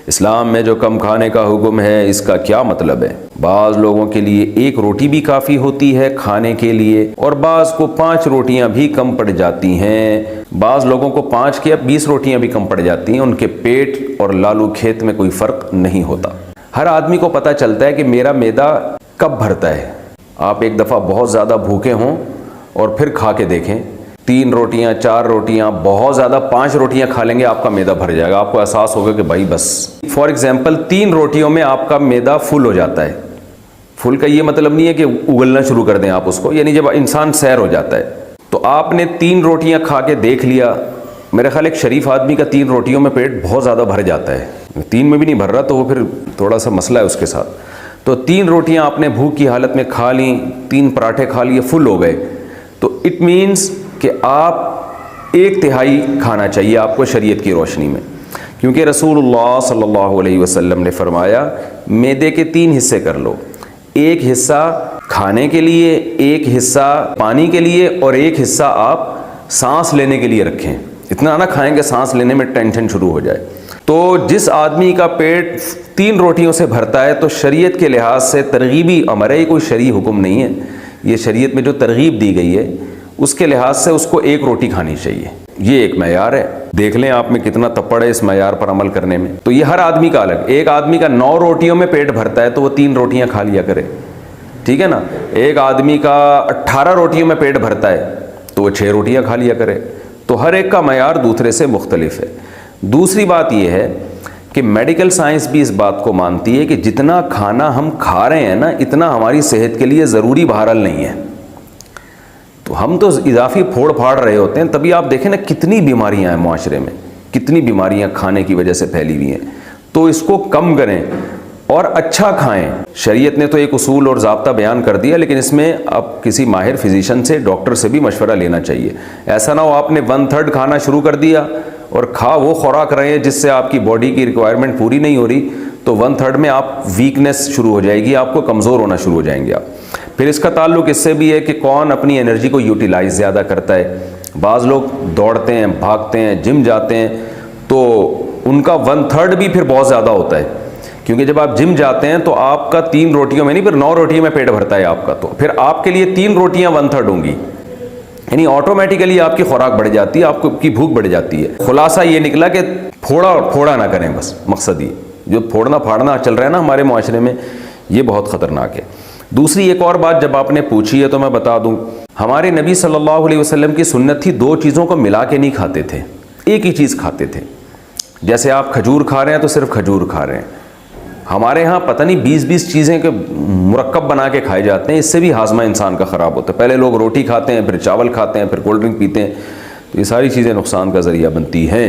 इस्लाम में जो कम खाने का हुक्म है इसका क्या मतलब है? बाज़ लोगों के लिए एक रोटी भी काफ़ी होती है खाने के लिए और बाज़ को 5 रोटियां भी कम पड़ जाती हैं। बाज़ लोगों को 5 क्या 20 रोटियां भी कम पड़ जाती हैं। उनके पेट और लालू खेत में कोई फ़र्क नहीं होता। हर आदमी को पता चलता है कि मेरा मैदा कब भरता है। आप एक दफ़ा बहुत ज़्यादा भूखे हों और फिर खा के देखें, 3 रोटियां 4 रोटियां, बहुत ज़्यादा 5 रोटियां खा लेंगे, आपका मैदा भर जाएगा। आपको एहसास होगा कि भाई बस। फॉर एग्जांपल 3 रोटियों में आपका मैदा फुल हो जाता है। फुल का ये मतलब नहीं है कि उगलना शुरू कर दें आप उसको, यानी जब इंसान सैर हो जाता है। तो आपने 3 रोटियां खा के देख लिया, मेरा ख्याल एक शरीफ आदमी का 3 रोटियों में पेट बहुत ज़्यादा भर जाता है। 3 में भी नहीं भर रहा तो वो फिर थोड़ा सा मसला है उसके साथ। तो 3 रोटियां आपने भूख की हालत में खा ली, 3 पराठे खा लिए, फुल हो गए, तो इट मीन्स कि आप 1/3 खाना चाहिए आपको शरीयत की रोशनी में। क्योंकि रसूलुल्लाह सल्लल्लाहु अलैहि वसल्लम ने फरमाया मैदे के 3 हिस्से कर लो, 1 हिस्सा खाने के लिए, 1 हिस्सा पानी के लिए और 1 हिस्सा आप सांस लेने के लिए रखें। इतना ना खाएं कि सांस लेने में टेंशन शुरू हो जाए। तो जिस आदमी का पेट 3 रोटियों से भरता है तो शरीयत के लिहाज से तरगीबी अमर है, कोई शरई हुक्म नहीं है, ये शरीयत में जो तरगीब दी गई है उसके लिहाज से उसको 1 रोटी खानी चाहिए। ये एक मैयार है। देख लें आप में कितना तप्पड़ है इस मैयार पर अमल करने में। तो ये हर आदमी का अलग। एक आदमी का 9 रोटियों में पेट भरता है तो वो 3 रोटियां खा लिया करे, ठीक है ना। एक आदमी का 18 रोटियों में पेट भरता है तो वो 6 रोटियां खा लिया करे। तो हर एक का मैयार दूसरे से मुख्तलिफ है। दूसरी बात यह है कि मेडिकल साइंस भी इस बात को मानती है कि जितना खाना हम खा रहे हैं ना, इतना हमारी सेहत के लिए ज़रूरी बहरहाल नहीं है। तो हम तो इजाफी फोड़ फाड़ रहे होते हैं, तभी आप देखें ना कितनी बीमारियां हैं माशरे में, कितनी बीमारियां खाने की वजह से फैली हुई हैं। तो इसको कम करें और अच्छा खाएं। शरीयत ने तो एक उसूल और ज़ाब्ता बयान कर दिया, लेकिन इसमें अब किसी माहिर फिजिशियन से, डॉक्टर से भी मशवरा लेना चाहिए। ऐसा ना हो आपने 1/3 खाना शुरू कर दिया और खा वो खुराक रहे हैं जिससे आपकी बॉडी की रिक्वायरमेंट पूरी नहीं हो रही, तो 1/3 में आप वीकनेस शुरू हो जाएगी, आपको कमज़ोर होना शुरू हो जाएंगे आप। फिर इसका ताल्लुक इससे भी है कि कौन अपनी एनर्जी को यूटिलाइज ज़्यादा करता है। बाज़ लोग दौड़ते हैं, भागते हैं, जिम जाते हैं, तो उनका 1/3 भी फिर बहुत ज़्यादा होता है। क्योंकि जब आप जिम जाते हैं तो आपका 3 रोटियों में नहीं, फिर 9 रोटियों में पेट भरता है आपका, तो फिर आपके लिए 3 रोटियां 1/3 होंगी, यानी ऑटोमेटिकली आपकी खुराक बढ़ जाती है, आपकी भूख बढ़ जाती है। खुलासा ये निकला कि फोड़ा ना करें, बस मकसद ये। जो फोड़ना फाड़ना चल रहा है ना हमारे माशरे में, ये बहुत ख़तरनाक है। दूसरी एक और बात जब आपने पूछी है तो मैं बता दूं, हमारे नबी सल्लल्लाहु अलैहि वसल्लम की सुन्नत थी 2 चीज़ों को मिला के नहीं खाते थे, एक ही चीज़ खाते थे। जैसे आप खजूर खा रहे हैं तो सिर्फ खजूर खा रहे हैं। हमारे यहाँ पता नहीं 20-20 चीज़ें के मुरक्कब बना के खाए जाते हैं, इससे भी हाजमा इंसान का ख़राब होता है। पहले लोग रोटी खाते हैं, फिर चावल खाते हैं, फिर कोल्ड ड्रिंक पीते हैं, तो ये सारी चीज़ें नुकसान का ज़रिया बनती हैं।